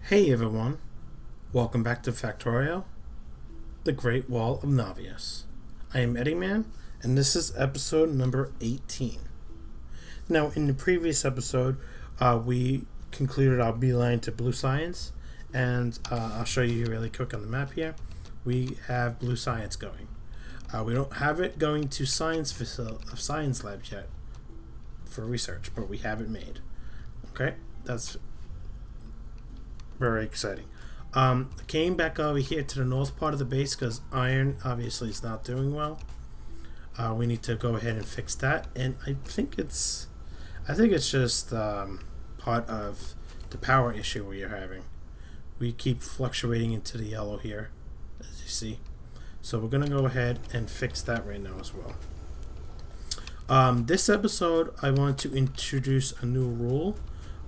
Hey everyone, welcome back to Factorio, the Great Wall of Nauvis. I am EddieMan, and this is episode number 18. Now, in the previous episode, we concluded our beeline to blue science, and I'll show you really quick on the map here. We have blue science going. We don't have it going to science labs yet for research, but we have it made. Okay, that's very exciting. Came back over here to the north part of the base because iron obviously is not doing well. We need to go ahead and fix that, and I think it's just part of the power issue we are having. We keep fluctuating into the yellow here, as you see. So we're gonna go ahead and fix that right now as well. This episode, I want to introduce a new rule.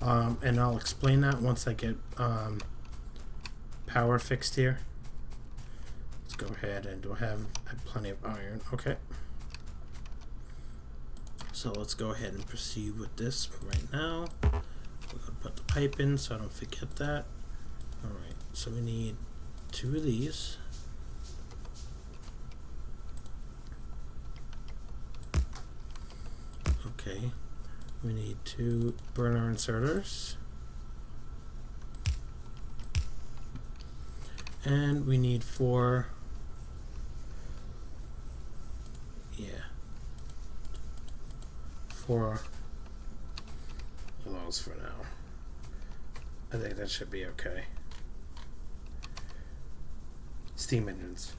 And I'll explain that once I get power fixed here. Let's go ahead and do I have plenty of iron. Okay. So let's go ahead and proceed with this right now. We're going to put the pipe in so I don't forget that. Alright, so we need 2 of these. Okay. We need 2 burner inserters. And we need 4. Yeah. 4 of those for now. I think that should be okay. Steam engines.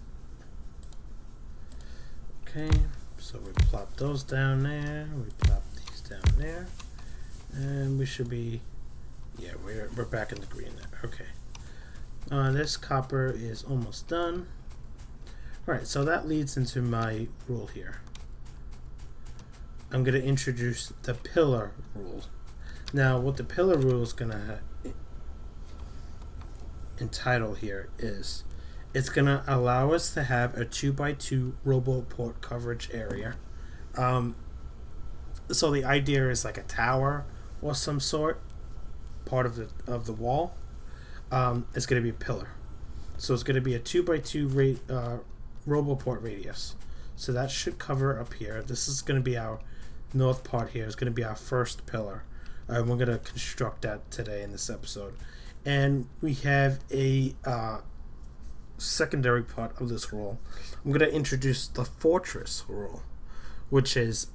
Okay, so we plop those down there. We plop these down there. And we should be, yeah, we're back in the green there. Okay. This copper is almost done. Alright, so that leads into my rule here. I'm going to introduce the pillar rule. Now, what the pillar rule is going to entitle here is, it's going to allow us to have a 2x2 Roboport coverage area. So the idea is like a tower or some sort, part of the wall. It's going to be a pillar. So it's going to be a 2x2 Roboport radius. So that should cover up here. This is going to be our north part here. It's going to be our first pillar. We're going to construct that today in this episode. And we have a secondary part of this rule. I'm going to introduce the fortress rule, which is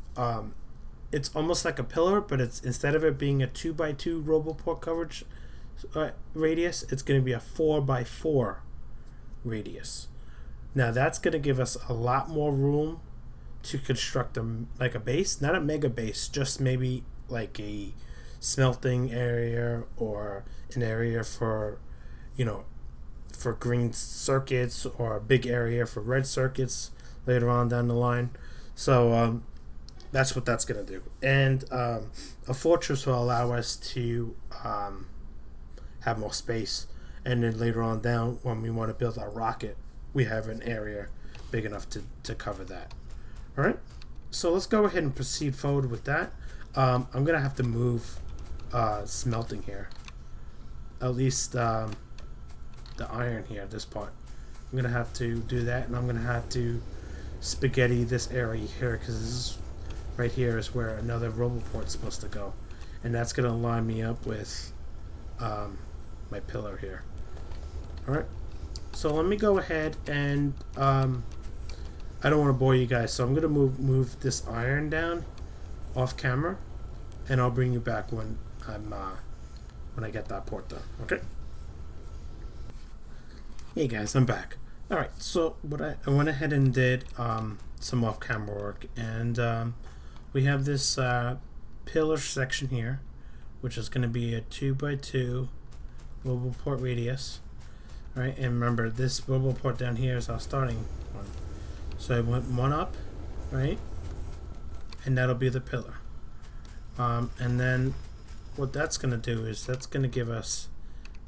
it's almost like a pillar, but it's instead of it being a 2x2 Roboport coverage radius, it's going to be a 4x4 radius. Now that's going to give us a lot more room to construct like a base, not a mega base, just maybe like a smelting area or an area for, for green circuits, or a big area for red circuits later on down the line. So that's what that's going to do. And a fortress will allow us to have more space, and then later on down, when we want to build our rocket, we have an area big enough to cover that. Alright, so let's go ahead and proceed forward with that. I'm going to have to move smelting here, at least the iron here, this part. I'm going to have to do that, and I'm going to have to spaghetti this area here, because this is right here is where another Roboport is supposed to go, and that's going to line me up with my pillar here. Alright, so let me go ahead and I don't want to bore you guys, so I'm going to move this iron down off camera, and I'll bring you back when I get that port done. Okay. Hey guys, I'm back. Alright, so what I went ahead and did some off camera work, and we have this pillar section here, which is going to be a 2x2 Roboport radius. Right, and remember, this Roboport down here is our starting one. So I went one up, right, and that'll be the pillar. And then what that's going to do is that's going to give us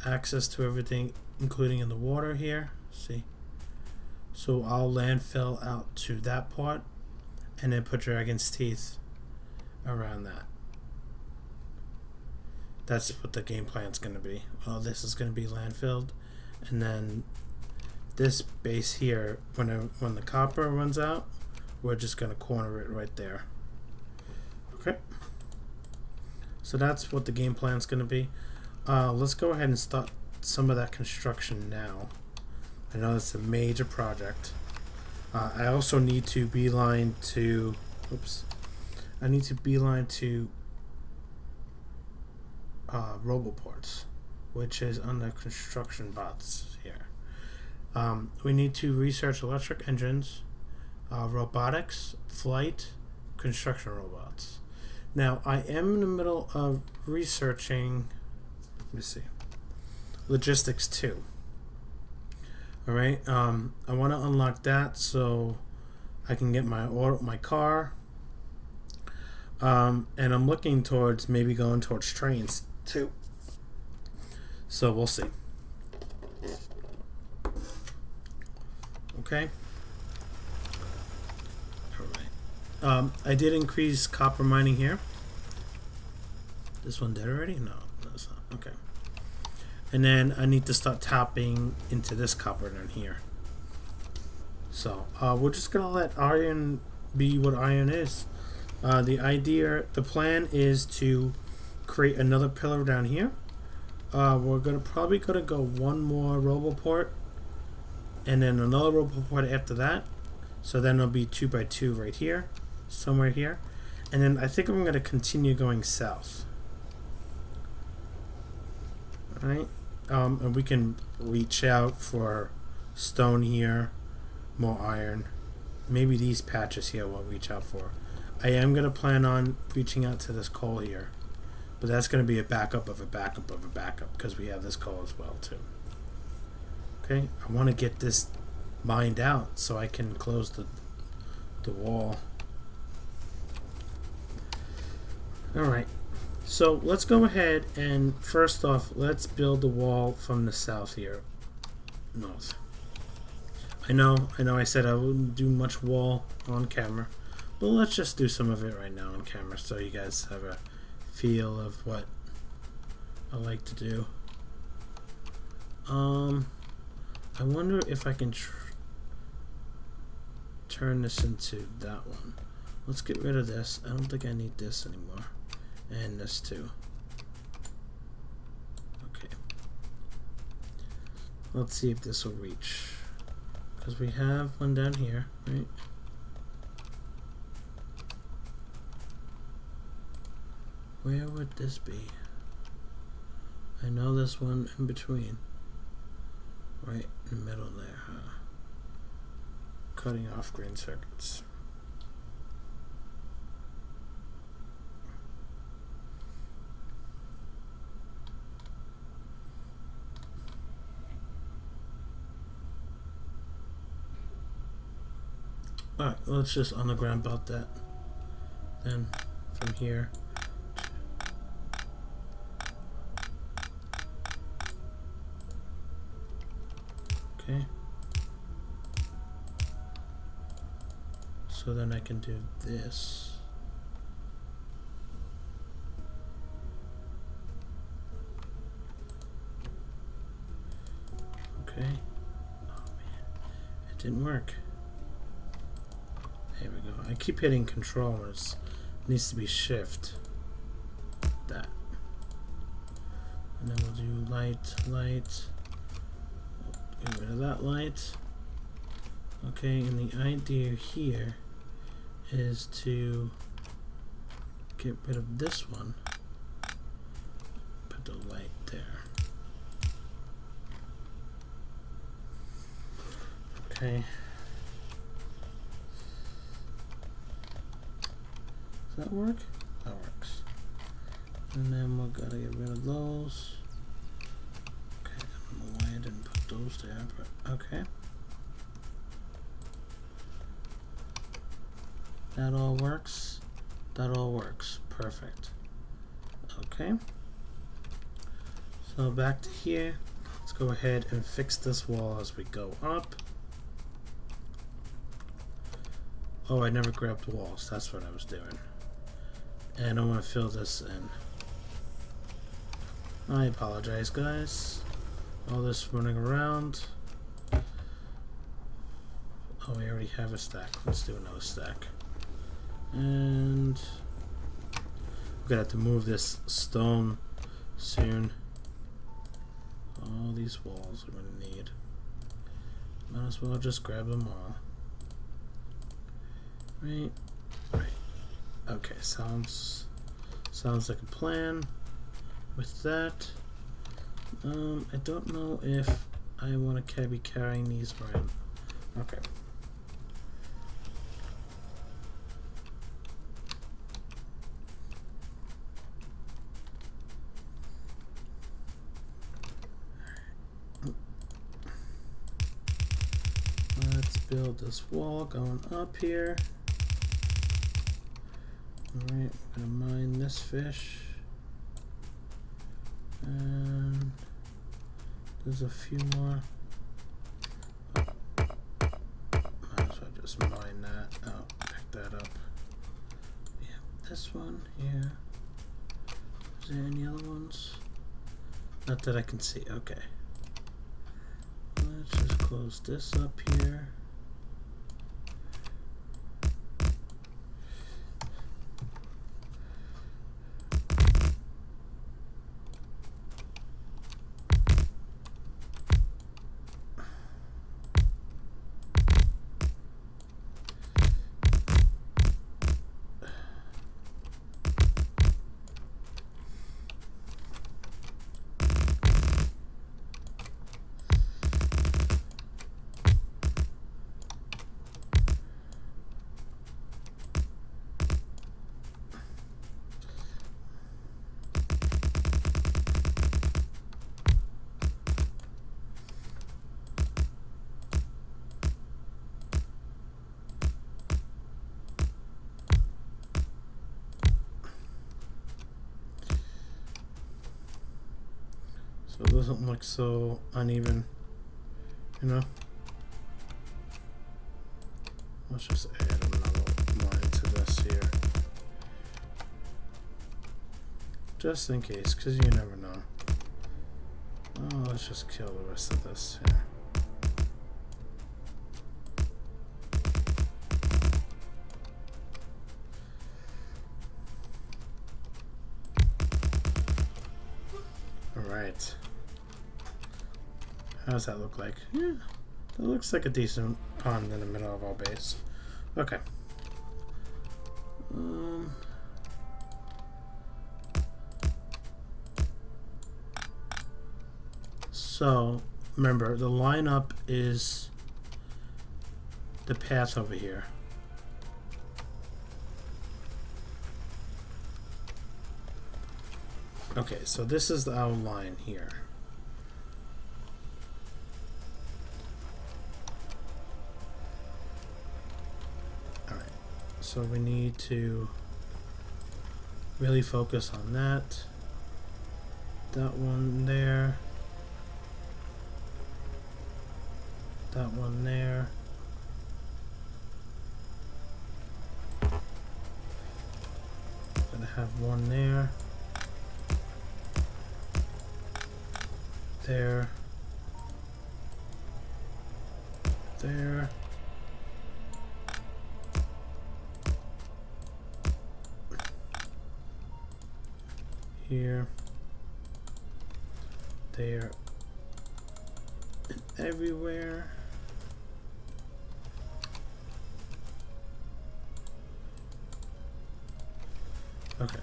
access to everything, including in the water here. See? So I'll landfill out to that part, and then put Dragon's Teeth around that. That's what the game plan's going to be. Oh, this is going to be landfilled, and then this base here, when the copper runs out, we're just going to corner it right there. Okay. So that's what the game plan's going to be. Let's go ahead and start some of that construction now. I know it's a major project. I also need to beeline to. Oops. I need to beeline to Roboports, which is on the construction bots here. We need to research electric engines, robotics, flight, construction robots. Now, I am in the middle of researching, let me see, logistics 2. Alright, I want to unlock that so I can get my car. And I'm looking towards maybe going towards trains too. So we'll see. Okay. Alright. I did increase copper mining here. This one did already? No, that's not. Okay. And then I need to start tapping into this copper down here. So we're just gonna let iron be what iron is. The plan is to create another pillar down here. We're probably gonna go one more Roboport, and then another Roboport after that. So then it'll be 2x2 right here, somewhere here, and then I think I'm gonna continue going south. All right, and we can reach out for stone here, more iron. Maybe these patches here we'll reach out for. I am going to plan on reaching out to this coal here, but that's going to be a backup of a backup of a backup because we have this coal as well too. Okay, I want to get this mined out so I can close the wall. Alright, so let's go ahead and first off, let's build the wall from the south here. North. I know I said I wouldn't do much wall on camera. But let's just do some of it right now on camera so you guys have a feel of what I like to do. I wonder if I can turn this into that one. Let's get rid of this. I don't think I need this anymore. And this too. Okay. Let's see if this will reach. Because we have one down here, right? Where would this be? I know there's one in between. Right in the middle there, huh? Cutting off green circuits. Alright, let's just underground belt that. Then from here. Okay. So then I can do this. Okay. Oh man, it didn't work. There we go. I keep hitting control. It needs to be shift. That. And then we'll do light, light. Get rid of that light. Okay, and the idea here is to get rid of this one. Put the light there. Okay. Does that work? That works. And then we're gonna get rid of those. Okay, I don't know why I didn't put those there, but okay. That all works. That all works. Perfect. Okay. So back to here. Let's go ahead and fix this wall as we go up. Oh, I never grabbed the walls. That's what I was doing. And I want to fill this in. I apologize, guys. All this running around. Oh, we already have a stack. Let's do another stack. And we're gonna have to move this stone soon. All these walls we're gonna need. Might as well just grab them all. Right. Okay, sounds like a plan. With that, I don't know if I want to be carrying these around. Okay. Let's build this wall going up here. Alright, I'm gonna mine this fish. And there's a few more. Might as well just mine that. Oh, pick that up. Yeah, this one here. Is there any other ones? Not that I can see. Okay. Let's just close this up here. So it doesn't look so uneven, you know? Let's just add another one into this here. Just in case, because you never know. Oh, let's just kill the rest of this here. Alright. How does that look like? Yeah, that looks like a decent pond in the middle of our base. Okay. So, remember, the lineup is the path over here. Okay, so this is our line here. Alright, so we need to really focus on that. That one there. That one there. Gonna have one there. There. There. Here. There. And everywhere. Okay.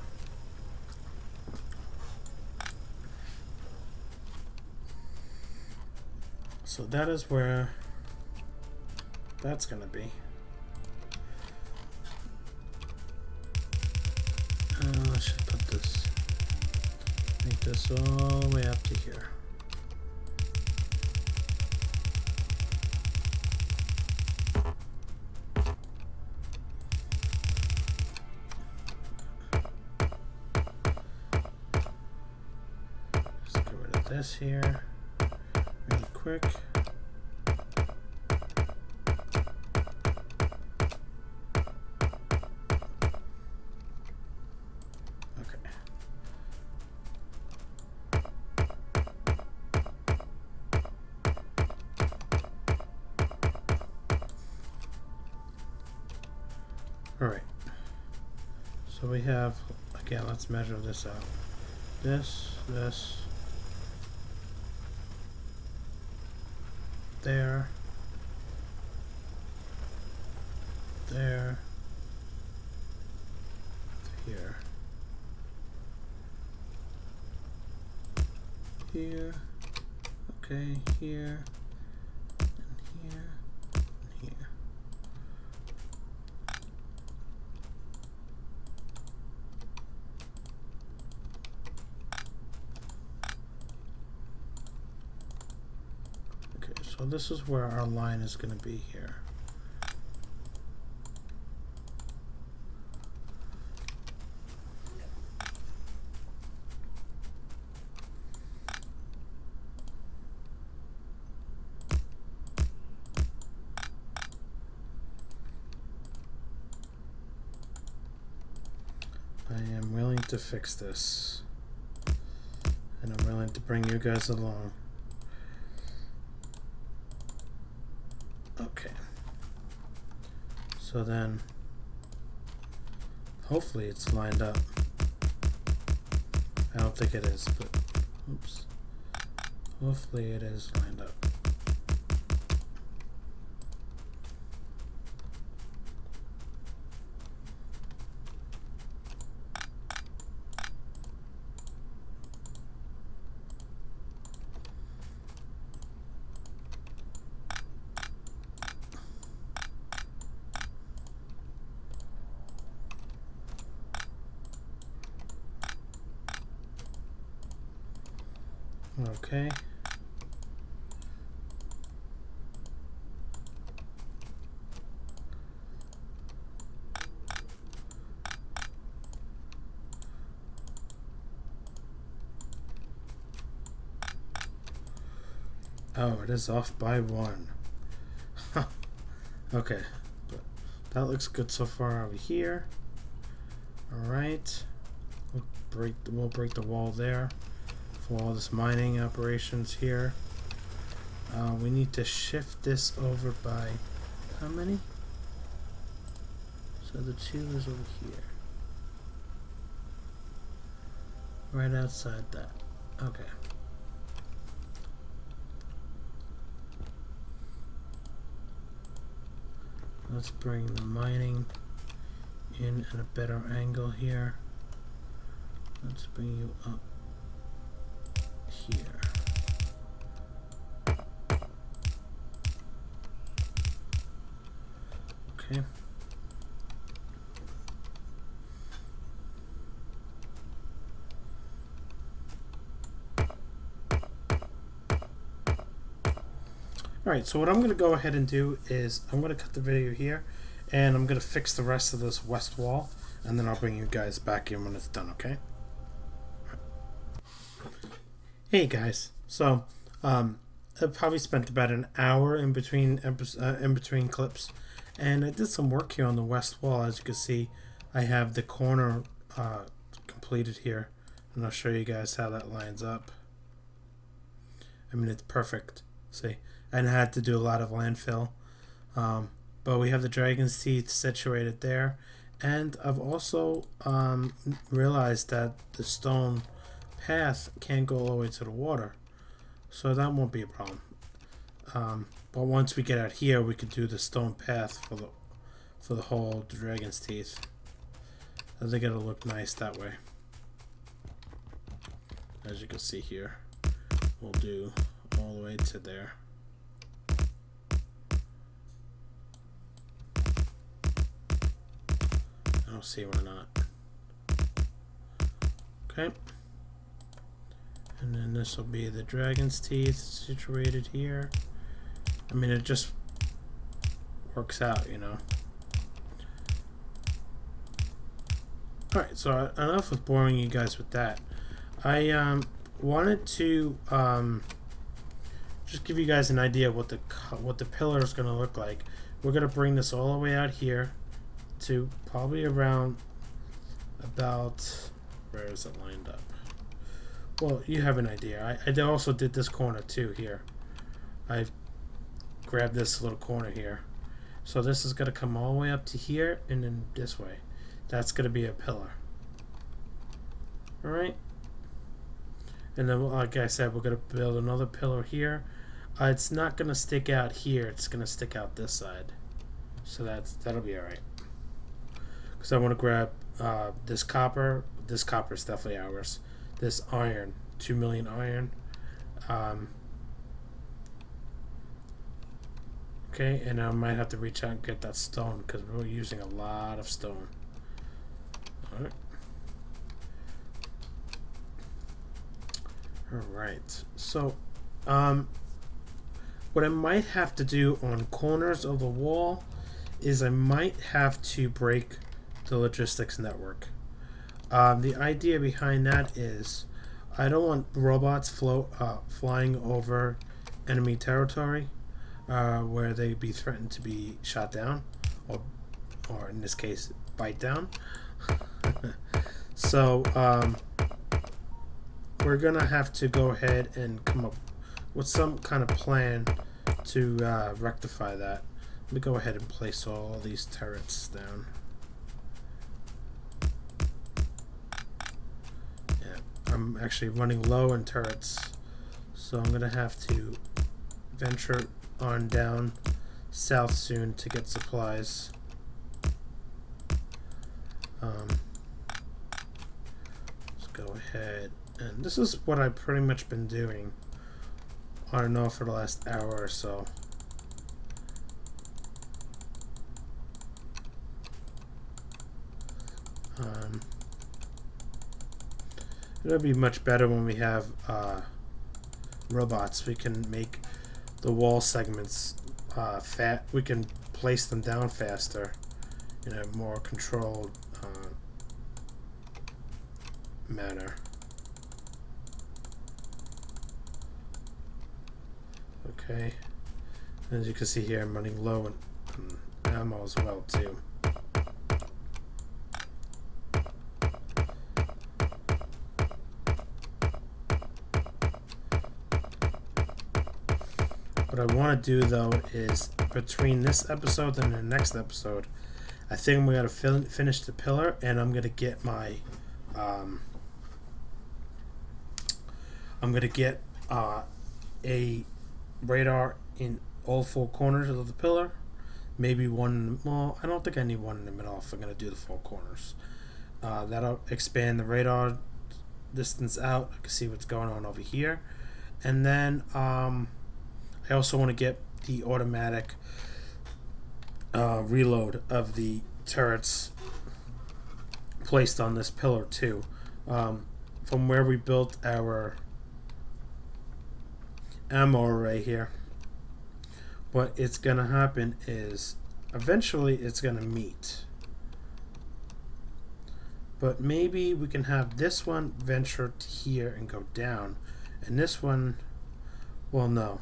So that is where that's gonna be. Let's just put this, make this all the way up to here. Just get rid of this here really quick. Alright. So we have, again, let's measure this out. This, there, here, here, okay, here, and here, and here. Okay, so this is where our line is going to be here. I am willing to fix this, and I'm willing to bring you guys along. Okay, so then hopefully it's lined up. I don't think it is, but oops, hopefully it is lined up. Okay. Oh, it is off by 1. Okay, but that looks good so far over here. All right, we'll break the wall there for all this mining operations here. We need to shift this over by how many? So the 2 is over here, right outside that. Okay. Let's bring the mining in at a better angle here. Let's bring you up here. Okay. Alright, so what I'm going to go ahead and do is I'm going to cut the video here, and I'm going to fix the rest of this west wall, and then I'll bring you guys back in when it's done, okay? Hey guys, so I probably spent about an hour in between clips, and I did some work here on the west wall. As you can see, I have the corner completed here, and I'll show you guys how that lines up. I mean, it's perfect. See, and I had to do a lot of landfill, but we have the dragon's teeth situated there, and I've also realized that the stone path can't go all the way to the water, so that won't be a problem. But once we get out here, we could do the stone path for the whole dragon's teeth. I think it'll look nice that way. As you can see here, we'll do all the way to there. I don't see why not. Okay. And then this will be the dragon's teeth situated here. I mean, it just works out, you know. Alright, so enough with boring you guys with that. I wanted to just give you guys an idea of what the pillar is going to look like. We're going to bring this all the way out here to probably around about, where is it lined up? Well, you have an idea. I also did this corner too here. I grabbed this little corner here, So this is going to come all the way up to here and then this way. That's going to be a pillar. Alright. And then, like I said, we're going to build another pillar here. It's not going to stick out here. It's going to stick out this side. So that'll be alright. Because I want to grab this copper. This copper is definitely ours. This iron. 2 million iron. Okay, and I might have to reach out and get that stone because we're using a lot of stone. Alright. Alright, so what I might have to do on corners of the wall is I might have to break the logistics network. The idea behind that is I don't want robots flying over enemy territory where they'd be threatened to be shot down, or in this case, bite down. So we're gonna have to go ahead and come up with some kind of plan to rectify that. Let me go ahead and place all these turrets down. Yeah, I'm actually running low in turrets, so I'm gonna have to venture on down south soon to get supplies. Let's go ahead, and this is what I've pretty much been doing on and off for the last hour or so. It'll be much better when we have robots. We can make the wall segments we can place them down faster in a more controlled manner. Okay, as you can see here, I'm running low on ammo as well too. What I want to do though is between this episode and the next episode, I think we got to finish the pillar, and I'm gonna get my a radar in all four corners of the pillar. Maybe one. Well, I don't think I need one in the middle if I'm gonna do the four corners. That'll expand the radar distance out. I can see what's going on over here, and then I also want to get the automatic reload of the turrets placed on this pillar too. From where we built our ammo array here, what it's going to happen is eventually it's going to meet. But maybe we can have this one venture to here and go down, and this one, well, no.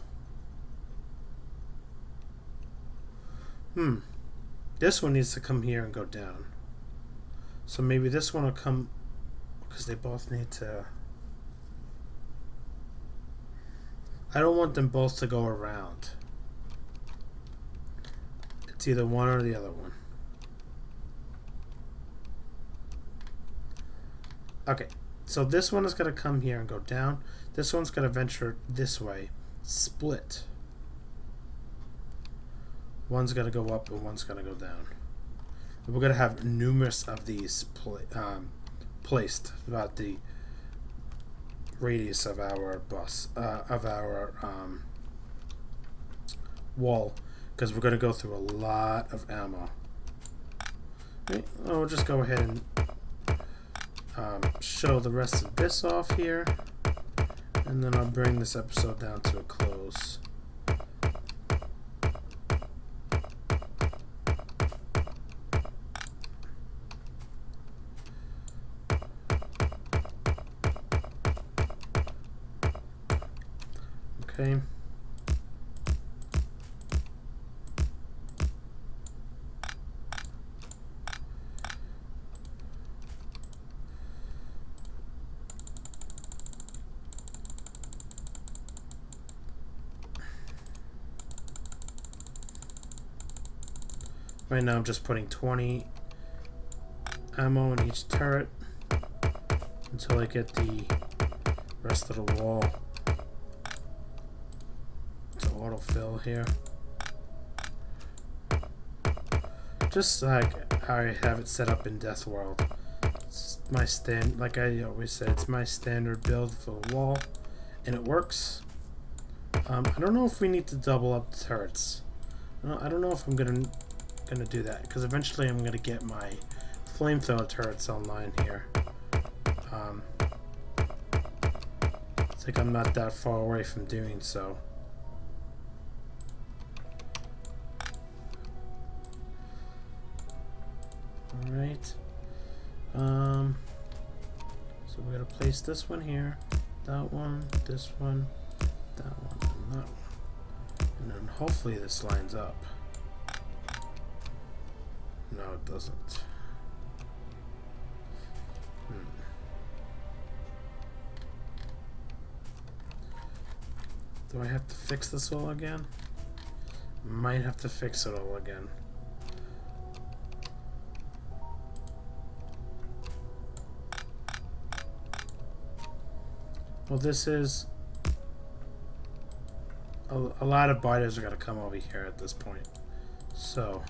This one needs to come here and go down. So maybe this one will come, because they both need to. I don't want them both to go around. It's either one or the other one. Okay, so this one is going to come here and go down. This one's going to venture this way. Split. One's going to go up and one's going to go down. We're going to have numerous of these placed throughout the radius of our wall, because we're going to go through a lot of ammo. Okay, we'll just go ahead and show the rest of this off here, and then I'll bring this episode down to a close. Okay. Right now I'm just putting 20 ammo in each turret until I get the rest of the wall to autofill here. Just like how I have it set up in Death World. It's my like I always say, it's my standard build for the wall, and it works. I don't know if we need to double up the turrets. I don't know if I'm gonna do that, because eventually I'm gonna get my flamethrower turrets online here. It's like I'm not that far away from doing so. Alright. So we're gonna place this one here, that one, this one, that one, and that one. And then hopefully this lines up. No, it doesn't. Do I have to fix this all again? Might have to fix it all again. Well, this is a lot of biters are going to come over here at this point. So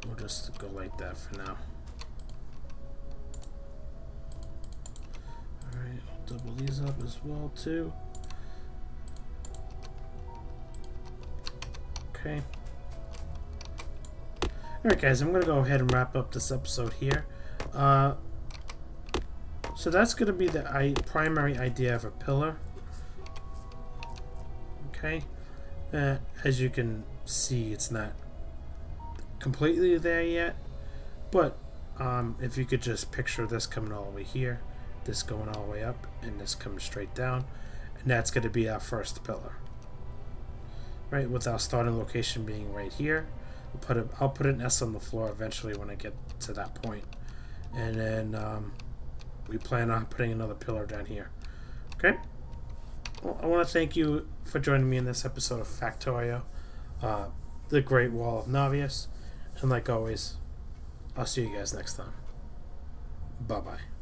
we'll just go like that for now. Alright, I'll double these up as well too. Okay. Alright guys, I'm going to go ahead and wrap up this episode here. So that's going to be the primary idea of a pillar. Okay. As you can see, it's not completely there yet, but if you could just picture this coming all the way here, this going all the way up, and this coming straight down, and that's going to be our first pillar. Right, with our starting location being right here. I'll put an S on the floor eventually when I get to that point. And then we plan on putting another pillar down here. Okay? Well, I want to thank you for joining me in this episode of Factorio, the Great Wall of Nauvis. And like always, I'll see you guys next time. Bye-bye.